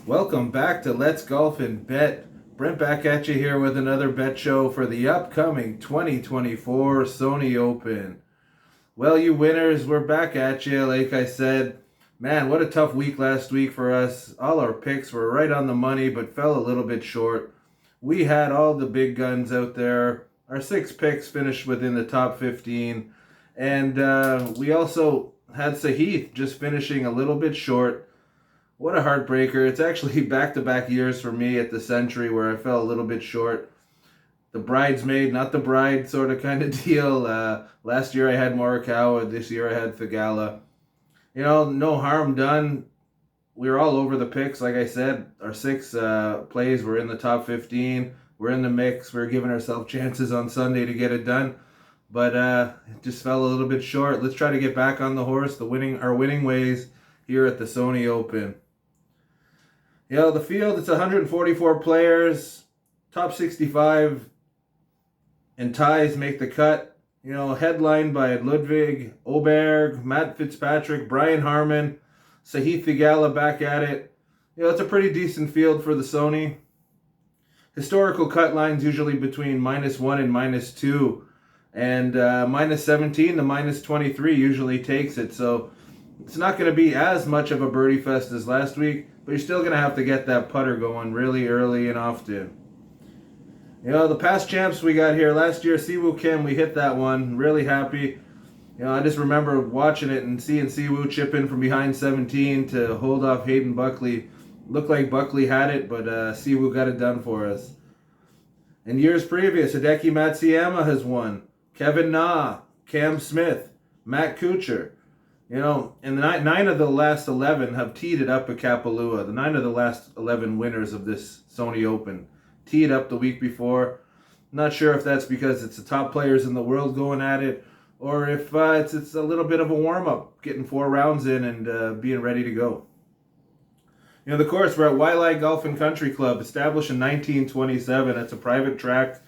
Welcome back to Let's Golf and Bet. Brent back at you here with another bet show for the upcoming 2024 Sony Open. Well, you winners, we're back at you. Like I said, man, what a tough week last week for us. All our picks were right on the money, but fell a little bit short. We had all the big guns out there. Our 6 picks finished within the top 15. And we also had Sahith just finishing a little bit short. What a heartbreaker. It's actually back-to-back years for me at the Century where I fell a little bit short. The bridesmaid, not the bride sort of kind of deal. Last year I had Morikawa. This year I had Thigala. You know, no harm done. We were all over the picks. Like I said, our 6 plays were in the top 15. We're in the mix. We're giving ourselves chances on Sunday to get it done. But it just fell a little bit short. Let's try to get back on the horse, our winning ways here at the Sony Open. You know, the field, it's 144 players, top 65, and ties make the cut. You know, headlined by Ludwig, Oberg, Matt Fitzpatrick, Brian Harman, Sahith Thigala back at it. You know, it's a pretty decent field for the Sony. Historical cut lines usually between -1 and -2. And -17 to -23 usually takes it. So it's not going to be as much of a birdie fest as last week, but you're still going to have to get that putter going really early and often. You know, the past champs we got here, last year, Siwoo Kim, we hit that one. Really happy. You know, I just remember watching it and seeing Siwoo chip in from behind 17 to hold off Hayden Buckley. Looked like Buckley had it, but Siwoo got it done for us. In years previous, Hideki Matsuyama has won. Kevin Na, Cam Smith, Matt Kuchar. You know, and 9 of the last 11 have teed it up at Kapalua. The 9 of the last 11 winners of this Sony Open teed up the week before. Not sure if that's because it's the top players in the world going at it, or if it's a little bit of a warm-up, getting 4 rounds in and being ready to go. You know, the course, we're at Wailea Golf and Country Club, established in 1927. It's a private track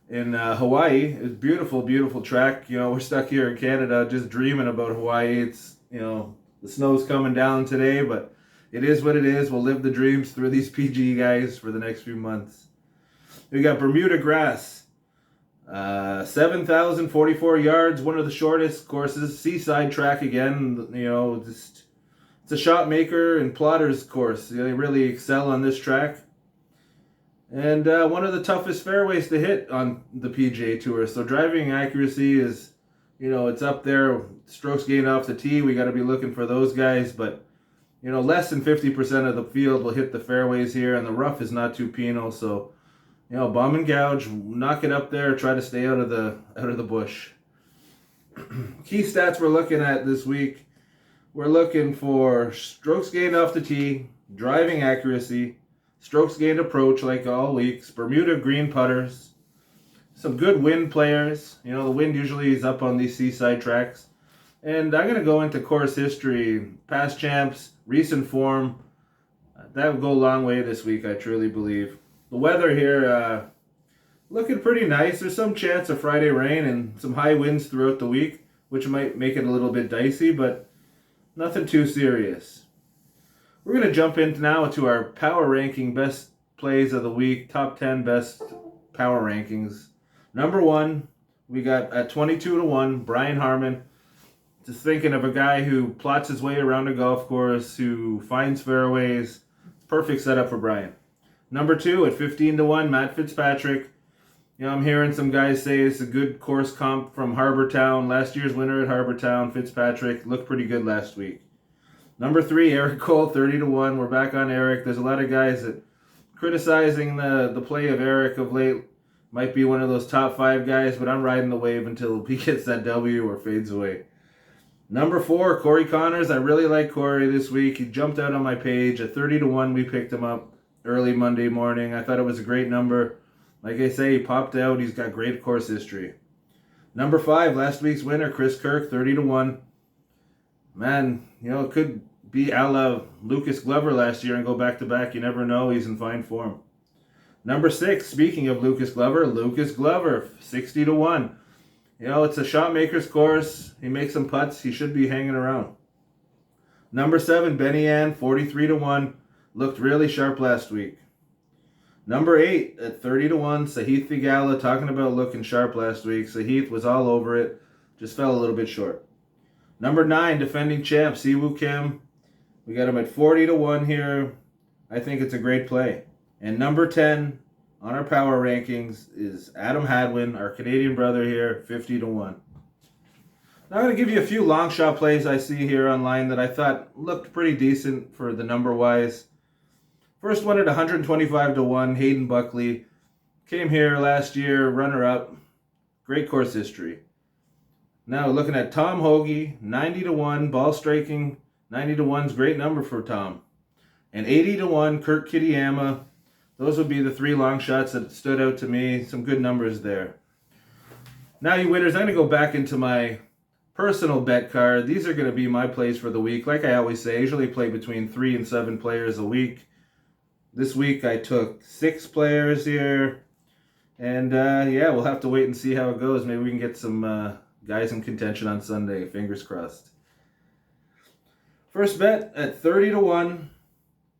in Hawaii. It's beautiful, beautiful track. You know, we're stuck here in Canada just dreaming about Hawaii. It's, you know, the snow's coming down today, but it is what it is. We'll live the dreams through these PG guys for the next few months. We got Bermuda Grass. 7,044 yards, one of the shortest courses. Seaside track again, you know, just it's a shot maker and plotters course. They really excel on this track. And one of the toughest fairways to hit on the PGA Tour. So driving accuracy is, you know, it's up there. Strokes gained off the tee, we got to be looking for those guys. But, you know, less than 50% of the field will hit the fairways here. And the rough is not too penal. So, you know, bomb and gouge, knock it up there. Try to stay out of the bush. Key stats we're looking at this week. We're looking for strokes gained off the tee, driving accuracy, strokes gained approach like all weeks, Bermuda green putters, some good wind players. You know, the wind usually is up on these seaside tracks. And I'm going to go into course history, past champs, recent form. That will go a long way this week, I truly believe. The weather here, looking pretty nice. There's some chance of Friday rain and some high winds throughout the week, which might make it a little bit dicey, but nothing too serious. We're going to jump in now to our power ranking best plays of the week, top 10 best power rankings. Number 1, we got at 22-1, Brian Harman. Just thinking of a guy who plots his way around a golf course, who finds fairways. Perfect setup for Brian. Number 2, at 15-1, Matt Fitzpatrick. You know, I'm hearing some guys say it's a good course comp from Harbour Town. Last year's winner at Harbour Town, Fitzpatrick, looked pretty good last week. Number 3, Eric Cole, 30-1. We're back on Eric. There's a lot of guys that criticizing the play of Eric of late. Might be one of those top 5 guys, but I'm riding the wave until he gets that W or fades away. Number 4, Corey Connors. I really like Corey this week. He jumped out on my page. At 30-1, we picked him up early Monday morning. I thought it was a great number. Like I say, he popped out. He's got great course history. Number 5, last week's winner, Chris Kirk, 30-1. Man, you know, it could be a la Lucas Glover last year and go back-to-back. You never know. He's in fine form. Number 6, speaking of Lucas Glover, 60-1. You know, it's a shot maker's course. He makes some putts. He should be hanging around. Number 7, Benny Ann, 43-1. Looked really sharp last week. Number 8 at 30-1, Sahith Theegala, talking about looking sharp last week. Sahith was all over it, just fell a little bit short. Number 9, defending champ, Siwoo Kim. We got him at 40-1 here. I think it's a great play. And number 10 on our power rankings is Adam Hadwin, our Canadian brother here, 50-1. Now I'm going to give you a few long shot plays I see here online that I thought looked pretty decent for the number-wise. First one at 125-1, Hayden Buckley. Came here last year, runner-up. Great course history. Now looking at Tom Hoagie, 90-1, ball striking. 90-1 is a great number for Tom. And 80-1, Kurt Kitayama. Those would be the 3 long shots that stood out to me. Some good numbers there. Now, you winners, I'm going to go back into my personal bet card. These are going to be my plays for the week. Like I always say, I usually play between 3 and 7 players a week. This week I took 6 players here. And yeah, we'll have to wait and see how it goes. Maybe we can get some guys in contention on Sunday. Fingers crossed. First bet at 30-1.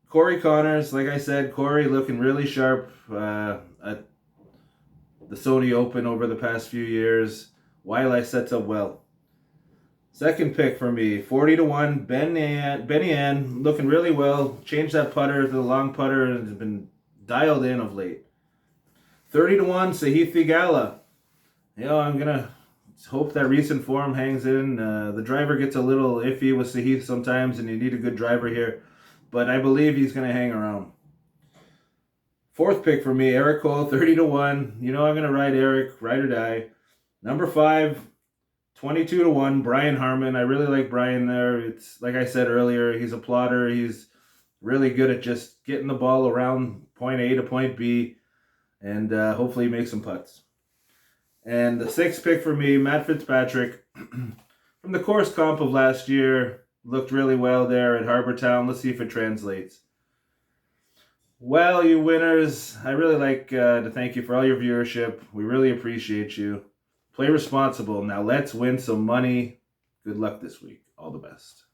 Corey Connors. Like I said, Corey looking really sharp at the Sony Open over the past few years. Wiley sets up well. Second pick for me, 40-1, Benny Ann, looking really well. Changed that putter to the long putter and has been dialed in of late. 30-1, Sahith Theegala. You know, I'm going to hope that recent form hangs in. The driver gets a little iffy with Sahith sometimes, and you need a good driver here. But I believe he's going to hang around. Fourth pick for me, Eric Cole, 30-1. You know I'm going to ride Eric, ride or die. Number 5, 22-1, Brian Harmon. I really like Brian there. It's like I said earlier, he's a plotter. He's really good at just getting the ball around point A to point B, and hopefully make some putts. And the 6th pick for me, Matt Fitzpatrick. From the course comp of last year, looked really well there at Harbour Town. Let's see if it translates. Well, you winners, I really like to thank you for all your viewership. We really appreciate you. Play responsible. Now let's win some money. Good luck this week. All the best.